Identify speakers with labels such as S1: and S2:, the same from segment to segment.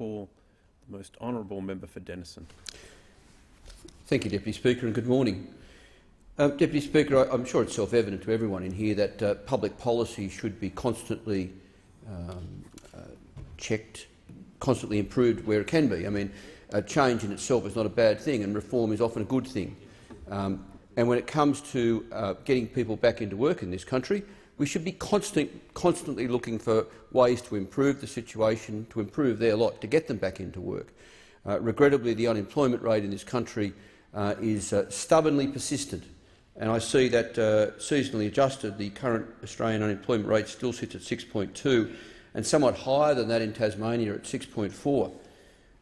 S1: call the most honourable member for Denison.
S2: Thank you, Deputy Speaker, and good morning. Deputy Speaker, I'm sure it's self-evident to everyone in here that public policy should be constantly checked, constantly improved where it can be. I mean, change in itself is not a bad thing, and reform is often a good thing. And when it comes to getting people back into work in this country, we should be constantly looking for ways to improve the situation, to improve their lot, to get them back into work. Regrettably, the unemployment rate in this country is stubbornly persistent, and I see that seasonally adjusted, the current Australian unemployment rate still sits at 6.2, and somewhat higher than that in Tasmania at 6.4.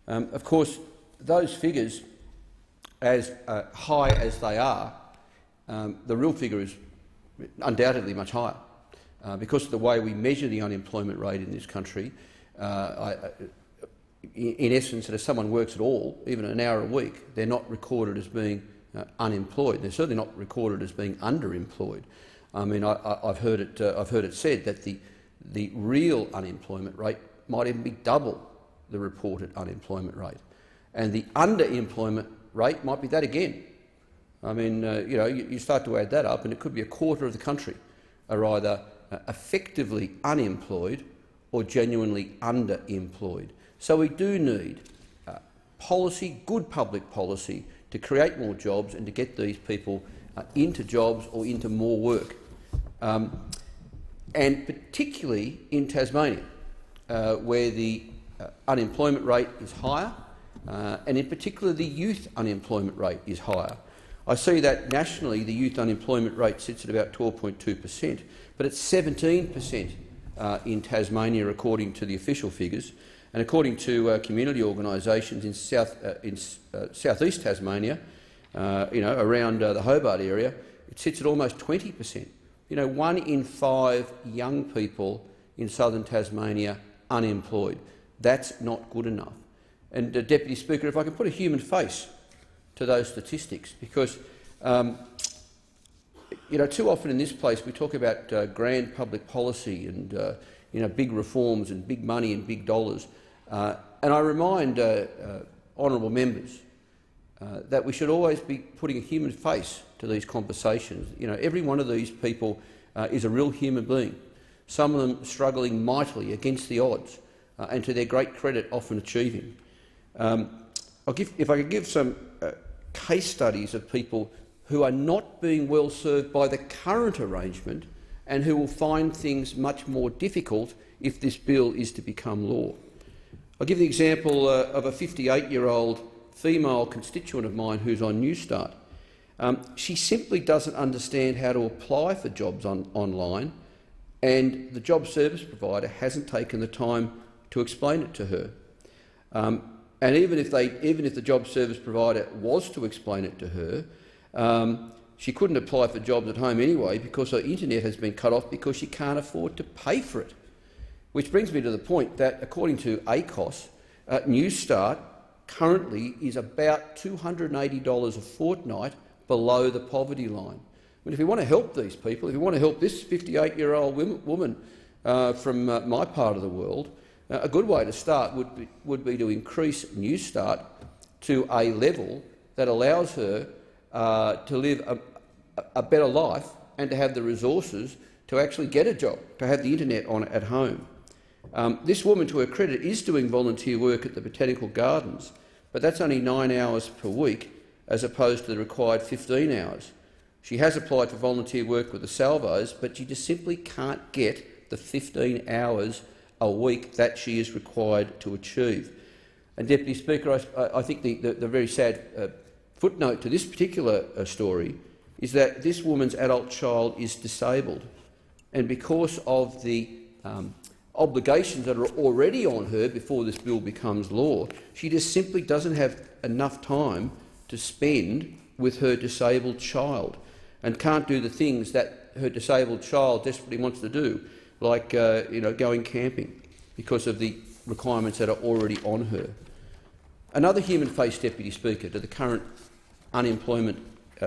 S2: Of course, those figures, as high as they are, the real figure is undoubtedly much higher. Because of the way we measure the unemployment rate in this country, in essence, that if someone works at all, even an hour a week, they're not recorded as being unemployed. They're certainly not recorded as being underemployed. I mean, I've heard it said that the real unemployment rate might even be double the reported unemployment rate, and the underemployment rate might be that again. I mean, you start to add that up, and it could be a quarter of the country are either effectively unemployed or genuinely underemployed. So we do need policy, good public policy, to create more jobs and to get these people into jobs or into more work. And particularly in Tasmania, where the unemployment rate is higher, and in particular the youth unemployment rate is higher. I see that nationally the youth unemployment rate sits at about 12.2%, but it's 17% in Tasmania according to the official figures, and according to community organisations in southeast Tasmania, around the Hobart area, it sits at almost 20%. 1 in 5 young people in southern Tasmania unemployed. That's not good enough. And Deputy Speaker, if I can put a human face to those statistics, because too often in this place we talk about grand public policy and big reforms and big money and big dollars, and I remind honourable members that we should always be putting a human face to these conversations. Every one of these people is a real human being, some of them struggling mightily against the odds, and to their great credit often achieving. If I could give some case studies of people who are not being well served by the current arrangement and who will find things much more difficult if this bill is to become law. I'll give the example of a 58-year-old female constituent of mine who's on Newstart. She simply doesn't understand how to apply for jobs online, and the job service provider hasn't taken the time to explain it to her. And even if the job service provider was to explain it to her, she couldn't apply for jobs at home anyway because her internet has been cut off because she can't afford to pay for it. Which brings me to the point that, according to ACOS, Newstart currently is about $280 a fortnight below the poverty line. But if we want to help these people, if we want to help this 58-year-old woman from my part of the world, a good way to start would be to increase Newstart to a level that allows her to live a better life and to have the resources to actually get a job, to have the internet on at home. This woman, to her credit, is doing volunteer work at the Botanical Gardens, but that's only 9 hours per week as opposed to the required 15 hours. She has applied for volunteer work with the Salvos, but she just simply can't get the 15 hours a week that she is required to achieve. And, Deputy Speaker, I think the very sad footnote to this particular story is that this woman's adult child is disabled, and because of the obligations that are already on her before this bill becomes law, she just simply doesn't have enough time to spend with her disabled child and can't do the things that her disabled child desperately wants to do, like going camping, because of the requirements that are already on her. Another human face, Deputy Speaker, to the current unemployment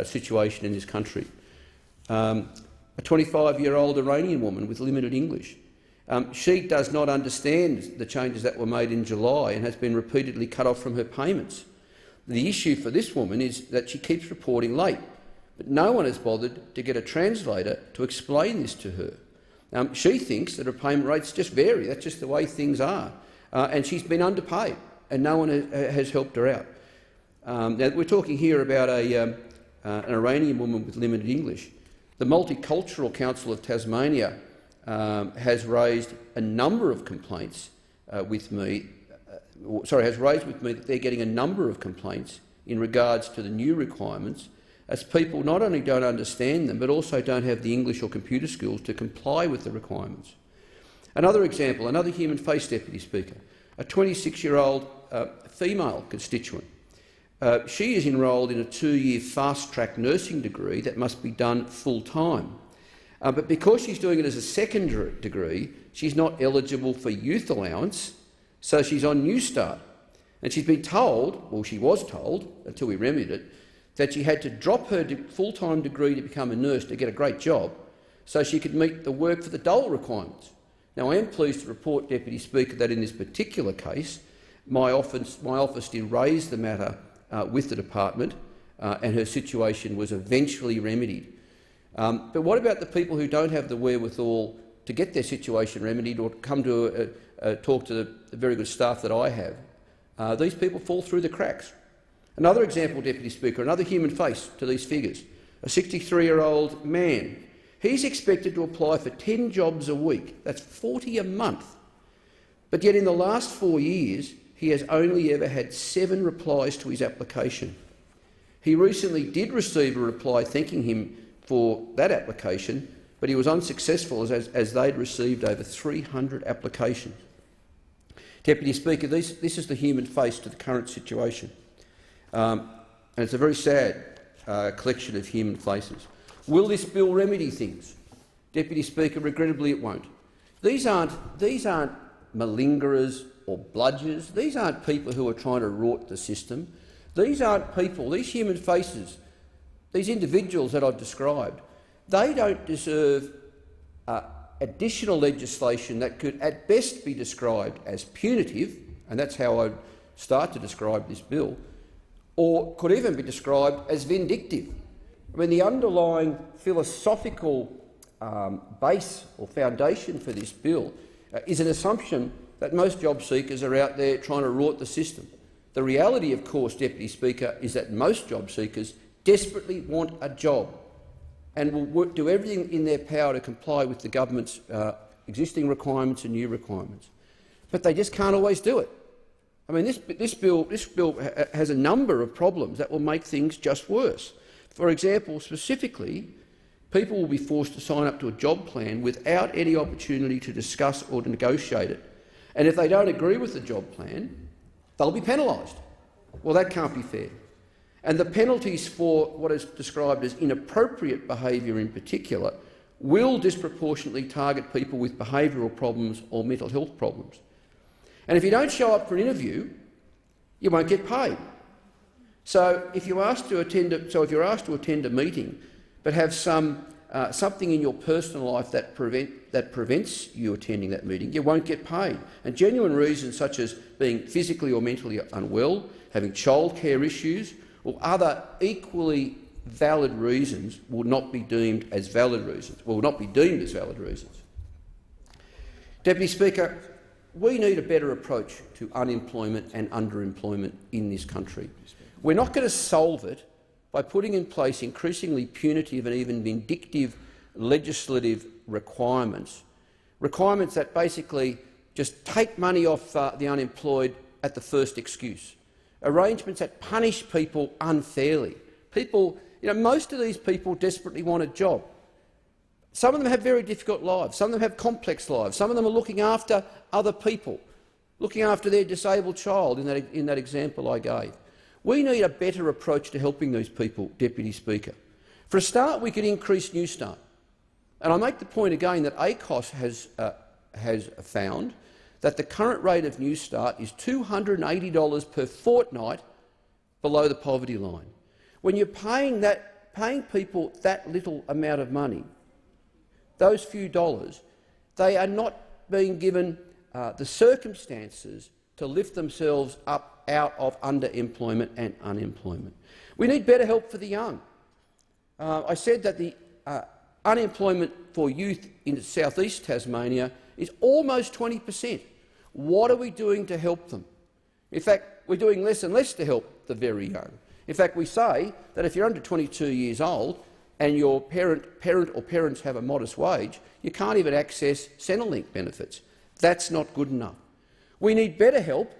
S2: situation in this country. A 25-year-old Iranian woman with limited English. She does not understand the changes that were made in July and has been repeatedly cut off from her payments. The issue for this woman is that she keeps reporting late, but no one has bothered to get a translator to explain this to her. She thinks that her payment rates just vary. That's just the way things are. And she's been underpaid, and no one has helped her out. Now, we're talking here about an Iranian woman with limited English. The Multicultural Council of Tasmania has raised a number of complaints with me. Has raised with me that they're getting a number of complaints in regards to the new requirements, as people not only don't understand them but also don't have the English or computer skills to comply with the requirements. Another example, another human face, Deputy Speaker, a 26-year-old female constituent. She is enrolled in a 2-year fast-track nursing degree that must be done full-time. But because she's doing it as a secondary degree, she's not eligible for youth allowance, so she's on New Start. And she's been told, well, she was told, until we remedied it, that she had to drop her full-time degree to become a nurse to get a great job so she could meet the work for the dole requirements. Now, I am pleased to report, Deputy Speaker, that in this particular case, my office did raise the matter with the department and her situation was eventually remedied. But what about the people who don't have the wherewithal to get their situation remedied or come to talk to the very good staff that I have? These people fall through the cracks. Another example, Deputy Speaker, another human face to these figures, a 63-year-old man. He's expected to apply for 10 jobs a week. That's 40 a month. But yet in the last 4 years, he has only ever had 7 replies to his application. He recently did receive a reply thanking him for that application, but he was unsuccessful as they'd received over 300 applications. Deputy Speaker, this is the human face to the current situation. And it's a very sad collection of human faces. Will this bill remedy things? Deputy Speaker, regrettably it won't. These aren't malingerers or bludgers. These aren't people who are trying to rort the system. These aren't people, these human faces, these individuals that I've described, they don't deserve additional legislation that could at best be described as punitive, and that's how I'd start to describe this bill, or could even be described as vindictive. I mean, the underlying philosophical base or foundation for this bill is an assumption that most job seekers are out there trying to rort the system. The reality, of course, Deputy Speaker, is that most job seekers desperately want a job and will do everything in their power to comply with the government's existing requirements and new requirements. But they just can't always do it. I mean, this bill has a number of problems that will make things just worse. For example, specifically, people will be forced to sign up to a job plan without any opportunity to discuss or to negotiate it. And if they don't agree with the job plan, they'll be penalised. Well, that can't be fair. And the penalties for what is described as inappropriate behaviour in particular will disproportionately target people with behavioural problems or mental health problems. And if you don't show up for an interview, you won't get paid. So if you're asked to attend a meeting, but have something in your personal life that prevents you attending that meeting, you won't get paid. And genuine reasons such as being physically or mentally unwell, having childcare issues, or other equally valid reasons will not be deemed as valid reasons. Deputy Speaker, we need a better approach to unemployment and underemployment in this country. We're not going to solve it by putting in place increasingly punitive and even vindictive legislative requirements that basically just take money off the unemployed at the first excuse, arrangements that punish people unfairly. Most of these people desperately want a job. Some of them have very difficult lives. Some of them have complex lives. Some of them are looking after other people, looking after their disabled child in that example I gave. We need a better approach to helping these people, Deputy Speaker. For a start, we could increase New Start. And I make the point again that ACOS has found that the current rate of New Start is $280 per fortnight below the poverty line. When you're paying people that little amount of money, those few dollars, they are not been given the circumstances to lift themselves up out of underemployment and unemployment. We need better help for the young. I said that the unemployment for youth in South East Tasmania is almost 20%. What are we doing to help them? In fact, we're doing less and less to help the very young. In fact, we say that if you're under 22 years old and your parent or parents have a modest wage, you can't even access Centrelink benefits. That's not good enough. We need better help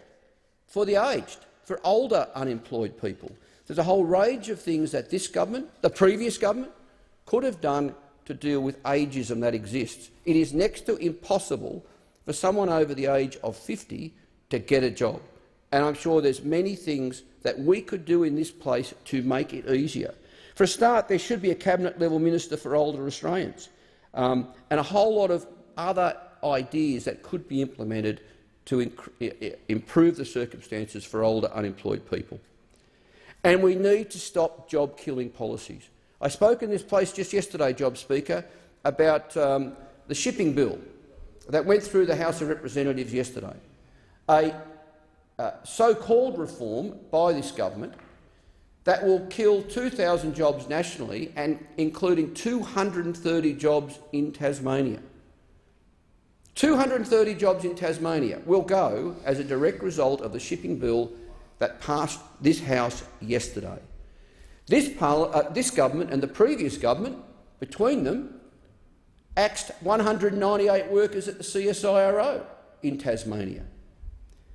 S2: for the aged, for older unemployed people. There's a whole range of things that this government, the previous government, could have done to deal with ageism that exists. It is next to impossible for someone over the age of 50 to get a job. And I'm sure there's many things that we could do in this place to make it easier. For a start, there should be a cabinet-level minister for older Australians, and a whole lot of other ideas that could be implemented to improve the circumstances for older unemployed people. And we need to stop job-killing policies. I spoke in this place just yesterday, Job Speaker, about the shipping bill that went through the House of Representatives yesterday. A so-called reform by this government that will kill 2,000 jobs nationally, and including 230 jobs in Tasmania. 230 jobs in Tasmania will go as a direct result of the shipping bill that passed this House yesterday. This government and the previous government, between them, axed 198 workers at the CSIRO in Tasmania.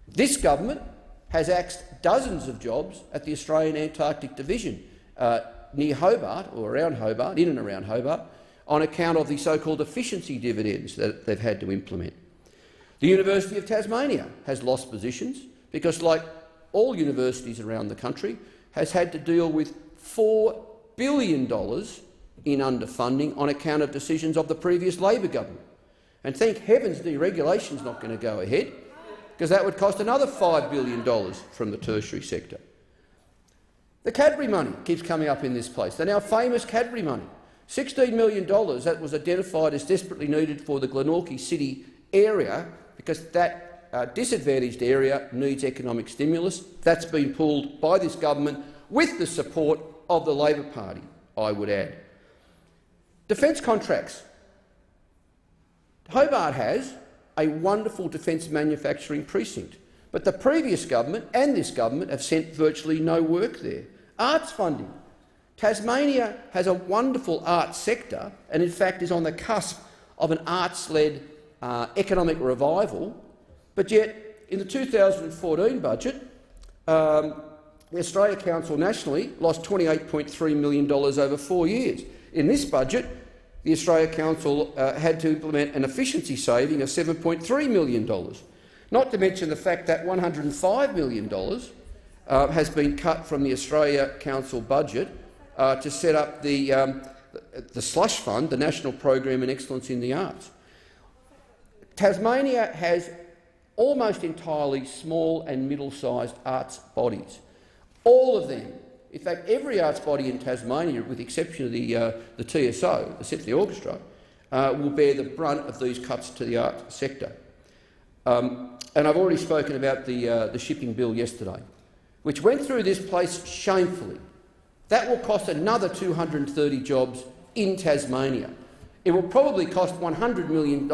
S2: This government has axed dozens of jobs at the Australian Antarctic Division near Hobart, or around Hobart, in and around Hobart, on account of the so-called efficiency dividends that they've had to implement. The University of Tasmania has lost positions because, like all universities around the country, has had to deal with $4 billion in underfunding on account of decisions of the previous Labor government. And thank heavens deregulation is not going to go ahead, because that would cost another $5 billion from the tertiary sector. The Cadbury money keeps coming up in this place, the now famous Cadbury money. $16 million that was identified as desperately needed for the Glenorchy City area, because that disadvantaged area needs economic stimulus. That's been pulled by this government with the support of the Labor Party, I would add. Defence contracts. Hobart has a wonderful defence manufacturing precinct, but the previous government and this government have sent virtually no work there. Arts funding. Tasmania has a wonderful arts sector and in fact is on the cusp of an arts-led economic revival, but yet in the 2014 budget the Australia Council nationally lost $28.3 million over 4 years. In this budget, the Australia Council had to implement an efficiency saving of $7.3 million, not to mention the fact that $105 million has been cut from the Australia Council budget to set up the slush fund, the National Program in Excellence in the Arts. Tasmania has almost entirely small and middle-sized arts bodies. All of them, in fact every arts body in Tasmania, with the exception of the TSO, the Symphony Orchestra, will bear the brunt of these cuts to the art sector. And I've already spoken about the shipping bill yesterday, which went through this place shamefully. That will cost another 230 jobs in Tasmania. It will probably cost $100 million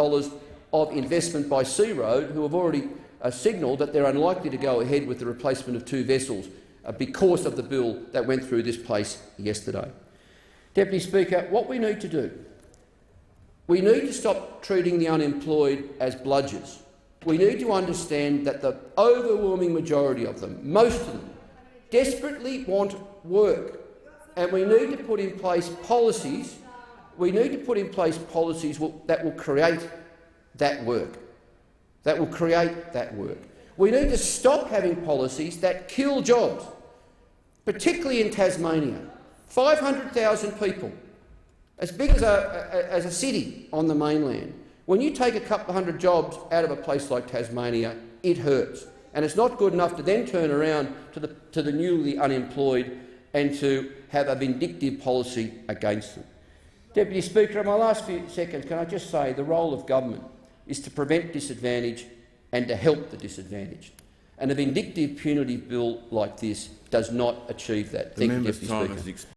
S2: of investment by Sea Road, who have already signalled that they're unlikely to go ahead with the replacement of 2 vessels because of the bill that went through this place yesterday. Deputy Speaker, what we need to do, we need to stop treating the unemployed as bludgers. We need to understand that the overwhelming majority of them, most of them, desperately want work, and we need to put in place policies. We need to put in place policies that will create that work. That will create that work. We need to stop having policies that kill jobs, particularly in Tasmania. 500,000 people, as big as a city on the mainland. When you take a couple of hundred jobs out of a place like Tasmania, it hurts. And it's not good enough to then turn around to the newly unemployed and to have a vindictive policy against them. Deputy Speaker, in my last few seconds, can I just say the role of government. is to prevent disadvantage and to help the disadvantaged. And a vindictive punitive bill like this does not achieve that.
S3: The
S2: Thank you,
S3: member's
S2: Deputy
S3: time
S2: Speaker.
S3: has expired.